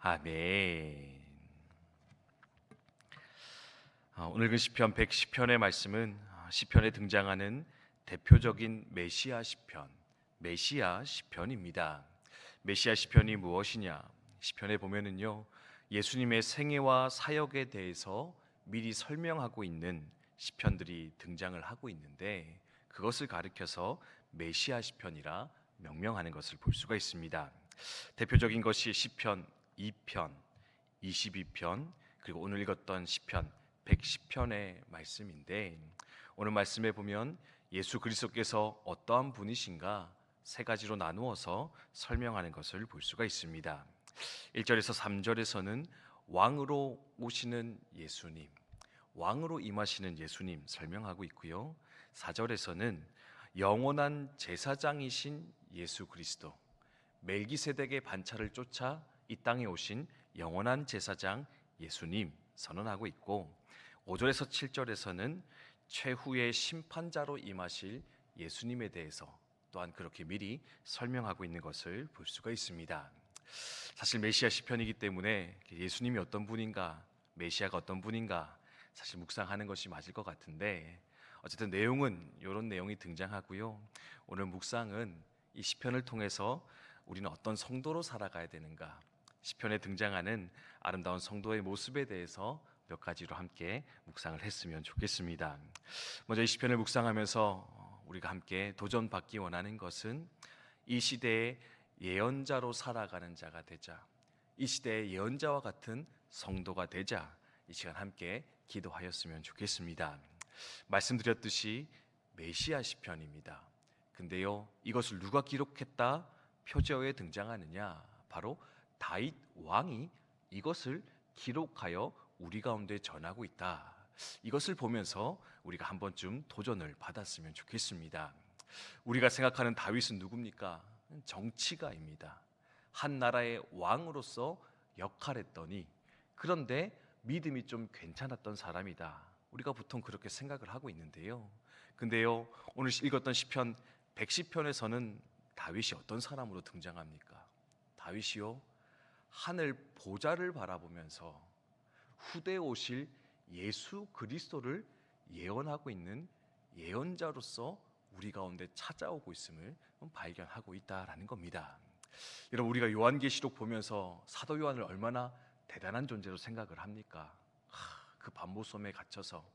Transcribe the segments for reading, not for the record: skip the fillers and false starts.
아멘. 오늘 읽은 시편 110편의 말씀은 시편에 등장하는 대표적인 메시아 시편, 메시아 시편입니다. 메시아 시편이 무엇이냐? 시편에 보면은요, 예수님의 생애와 사역에 대해서 미리 설명하고 있는 시편들이 등장을 하고 있는데, 그것을 가리켜서 메시아 시편이라 명명하는 것을 볼 수가 있습니다. 대표적인 것이 시편 2편, 22편, 그리고 오늘 읽었던 시편 110편의 말씀인데, 오늘 말씀에 보면 예수 그리스도께서 어떠한 분이신가 세 가지로 나누어서 설명하는 것을 볼 수가 있습니다. 1절에서 3절에서는 왕으로 오시는 예수님, 왕으로 임하시는 예수님 설명하고 있고요. 4절에서는 영원한 제사장이신 예수 그리스도, 멜기세덱의 반차를 쫓아 이 땅에 오신 영원한 제사장 예수님 선언하고 있고, 5절에서 7절에서는 최후의 심판자로 임하실 예수님에 대해서 또한 그렇게 미리 설명하고 있는 것을 볼 수가 있습니다. 사실 메시아 시편이기 때문에 예수님이 어떤 분인가, 메시아가 어떤 분인가 사실 묵상하는 것이 맞을 것 같은데, 어쨌든 내용은 이런 내용이 등장하고요. 오늘 묵상은 이 시편을 통해서 우리는 어떤 성도로 살아가야 되는가, 시편에 등장하는 아름다운 성도의 모습에 대해서 몇 가지로 함께 묵상을 했으면 좋겠습니다. 먼저 이 시편을 묵상하면서 우리가 함께 도전받기 원하는 것은 이 시대의 예언자로 살아가는 자가 되자, 이 시대의 예언자와 같은 성도가 되자, 이 시간 함께 기도하였으면 좋겠습니다. 말씀드렸듯이 메시아 시편입니다. 근데요, 이것을 누가 기록했다 표제어에 등장하느냐? 바로 다윗 왕이 이것을 기록하여 우리 가운데 전하고 있다. 이것을 보면서 우리가 한 번쯤 도전을 받았으면 좋겠습니다. 우리가 생각하는 다윗은 누굽니까? 정치가입니다. 한 나라의 왕으로서 역할했더니, 그런데 믿음이 좀 괜찮았던 사람이다. 우리가 보통 그렇게 생각을 하고 있는데요. 근데요, 오늘 읽었던 시편 110편에서는 다윗이 어떤 사람으로 등장합니까? 다윗이요, 하늘 보좌를 바라보면서 후대에 오실 예수 그리스도를 예언하고 있는 예언자로서 우리 가운데 찾아오고 있음을 발견하고 있다라는 겁니다. 여러분, 우리가 요한계시록 보면서 사도 요한을 얼마나 대단한 존재로 생각을 합니까? 그 반모섬에 갇혀서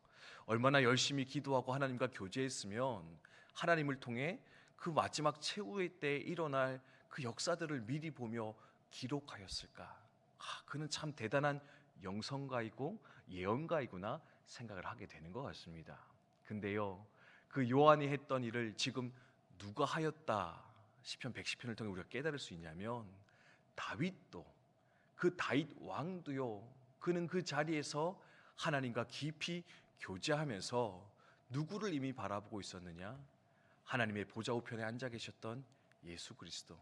얼마나 열심히 기도하고 하나님과 교제했으면 하나님을 통해 그 마지막 최후의 때에 일어날 그 역사들을 미리 보며 기록하였을까? 그는 참 대단한 영성가이고 예언가이구나 생각을 하게 되는 것 같습니다. 근데요, 그 요한이 했던 일을 지금 누가 하였다 시편 110편을 통해 우리가 깨달을 수 있냐면, 다윗도, 그 다윗 왕도요, 그는 그 자리에서 하나님과 깊이 교제하면서 누구를 이미 바라보고 있었느냐? 하나님의 보좌 우편에 앉아 계셨던 예수 그리스도,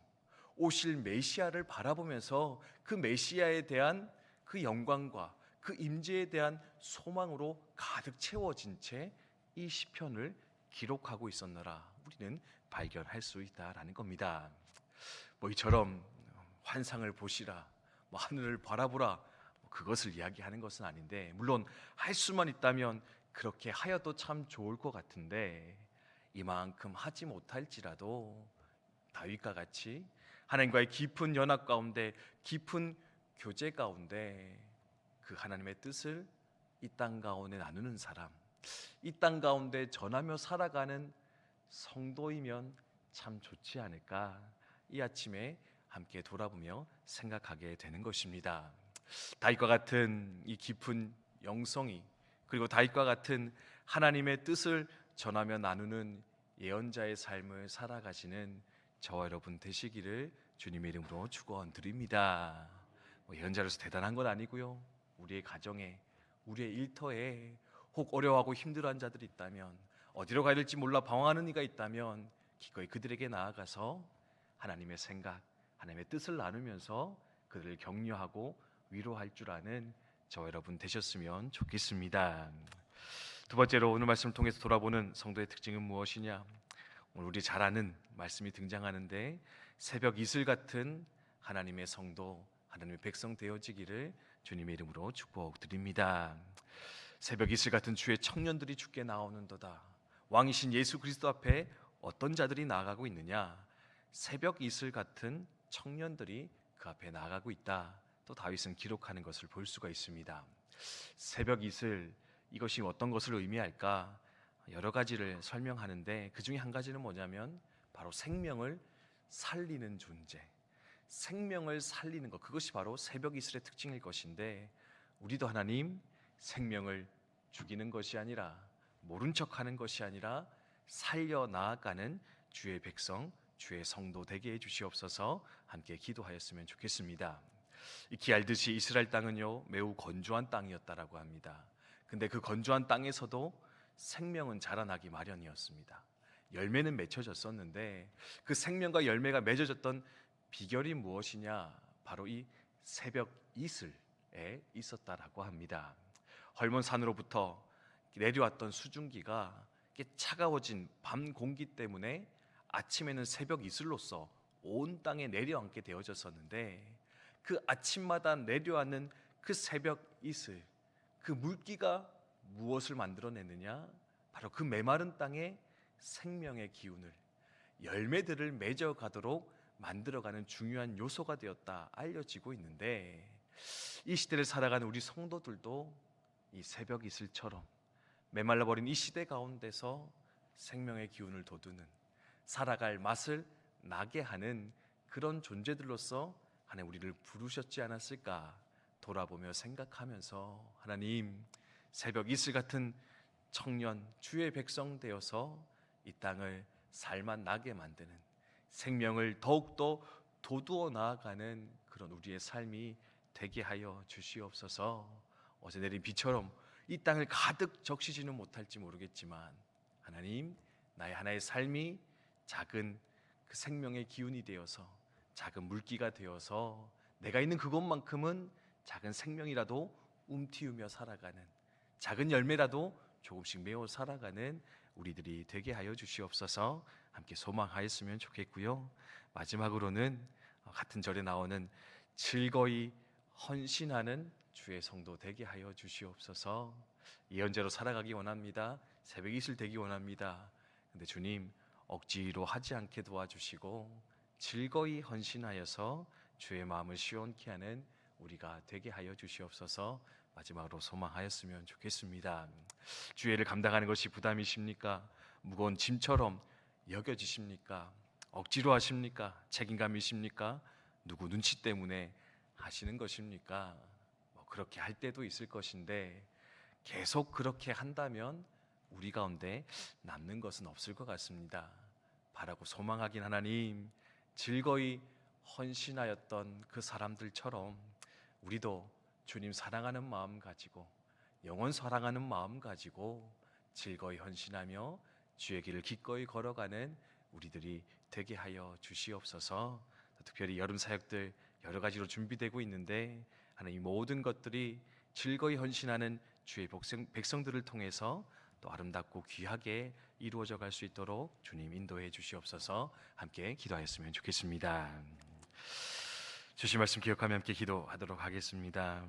오실 메시아를 바라보면서 그 메시아에 대한 그 영광과 그 임재에 대한 소망으로 가득 채워진 채 이 시편을 기록하고 있었노라 우리는 발견할 수 있다라는 겁니다. 이처럼 환상을 보시라, 하늘을 바라보라, 그것을 이야기하는 것은 아닌데, 물론 할 수만 있다면 그렇게 하여도 참 좋을 것 같은데, 이만큼 하지 못할지라도 다윗과 같이 하나님과의 깊은 연합 가운데, 깊은 교제 가운데 그 하나님의 뜻을 이 땅 가운데 나누는 사람, 이 땅 가운데 전하며 살아가는 성도이면 참 좋지 않을까, 이 아침에 함께 돌아보며 생각하게 되는 것입니다. 다윗과 같은 이 깊은 영성이, 그리고 다윗과 같은 하나님의 뜻을 전하며 나누는 예언자의 삶을 살아가시는 저와 여러분 되시기를 주님의 이름으로 축원드립니다. 예언자로서 대단한 건 아니고요, 우리의 가정에, 우리의 일터에 혹 어려워하고 힘들어한 자들이 있다면, 어디로 가야 될지 몰라 방황하는 이가 있다면 기꺼이 그들에게 나아가서 하나님의 생각, 하나님의 뜻을 나누면서 그들을 격려하고 위로할 줄 아는 저와 여러분 되셨으면 좋겠습니다. 두 번째로 오늘 말씀을 통해서 돌아보는 성도의 특징은 무엇이냐? 오늘 우리 잘 아는 말씀이 등장하는데, 새벽 이슬 같은 하나님의 성도, 하나님의 백성 되어지기를 주님의 이름으로 축복드립니다. 새벽 이슬 같은 주의 청년들이 주께 나오는도다. 왕이신 예수 그리스도 앞에 어떤 자들이 나아가고 있느냐? 새벽 이슬 같은 청년들이 그 앞에 나아가고 있다. 또 다윗은 기록하는 것을 볼 수가 있습니다. 새벽 이슬, 이것이 어떤 것을 의미할까? 여러 가지를 설명하는데 그 중에 한 가지는 뭐냐면 바로 생명을 살리는 존재, 생명을 살리는 것, 그것이 바로 새벽 이슬의 특징일 것인데, 우리도 하나님 생명을 죽이는 것이 아니라, 모른 척하는 것이 아니라 살려 나아가는 주의 백성, 주의 성도 되게 해주시옵소서. 함께 기도하였으면 좋겠습니다. 익히 알듯이 이스라엘 땅은요 매우 건조한 땅이었다라고 합니다. 근데 그 건조한 땅에서도 생명은 자라나기 마련이었습니다. 열매는 맺혀졌었는데 그 생명과 열매가 맺어졌던 비결이 무엇이냐? 바로 이 새벽 이슬에 있었다라고 합니다. 헐몬산으로부터 내려왔던 수증기가 차가워진 밤 공기 때문에 아침에는 새벽 이슬로서 온 땅에 내려앉게 되어졌었는데, 그 아침마다 내려앉는 그 새벽 이슬, 그 물기가 무엇을 만들어내느냐? 바로 그 메마른 땅에 생명의 기운을, 열매들을 맺어가도록 만들어가는 중요한 요소가 되었다 알려지고 있는데, 이 시대를 살아가는 우리 성도들도 이 새벽 이슬처럼 메말라버린 이 시대 가운데서 생명의 기운을 돋우는, 살아갈 맛을 나게 하는 그런 존재들로서 하나님 우리를 부르셨지 않았을까 돌아보며 생각하면서, 하나님 새벽 이슬 같은 청년 주의 백성 되어서 이 땅을 살맛 나게 만드는, 생명을 더욱더 돋우어 나아가는 그런 우리의 삶이 되게 하여 주시옵소서. 어제 내린 비처럼 이 땅을 가득 적시지는 못할지 모르겠지만, 하나님 나의 하나의 삶이 작은 그 생명의 기운이 되어서, 작은 물기가 되어서 내가 있는 그곳만큼은 작은 생명이라도 움틔우며 살아가는, 작은 열매라도 조금씩 메워 살아가는 우리들이 되게 하여 주시옵소서. 함께 소망하였으면 좋겠고요. 마지막으로는 같은 절에 나오는 즐거이 헌신하는 주의 성도 되게 하여 주시옵소서. 예언자로 살아가기 원합니다. 새벽 이슬 되기 원합니다. 근데 주님 억지로 하지 않게 도와주시고 즐거이 헌신하여서 주의 마음을 시원케 하는 우리가 되게 하여 주시옵소서. 마지막으로 소망하였으면 좋겠습니다. 주의를 감당하는 것이 부담이십니까? 무거운 짐처럼 여겨지십니까? 억지로 하십니까? 책임감이십니까? 누구 눈치 때문에 하시는 것입니까? 그렇게 할 때도 있을 것인데, 계속 그렇게 한다면 우리 가운데 남는 것은 없을 것 같습니다. 바라고 소망하긴 하나님, 즐거이 헌신하였던 그 사람들처럼 우리도 주님 사랑하는 마음 가지고, 영원 사랑하는 마음 가지고 즐거이 헌신하며 주의 길을 기꺼이 걸어가는 우리들이 되게 하여 주시옵소서. 특별히 여름 사역들 여러 가지로 준비되고 있는데, 하나님 이 모든 것들이 즐거이 헌신하는 주의 백성들을 통해서 또 아름답고 귀하게 이루어져 갈 수 있도록 주님 인도해 주시옵소서. 함께 기도하였으면 좋겠습니다. 주신 말씀 기억하며 함께 기도하도록 하겠습니다.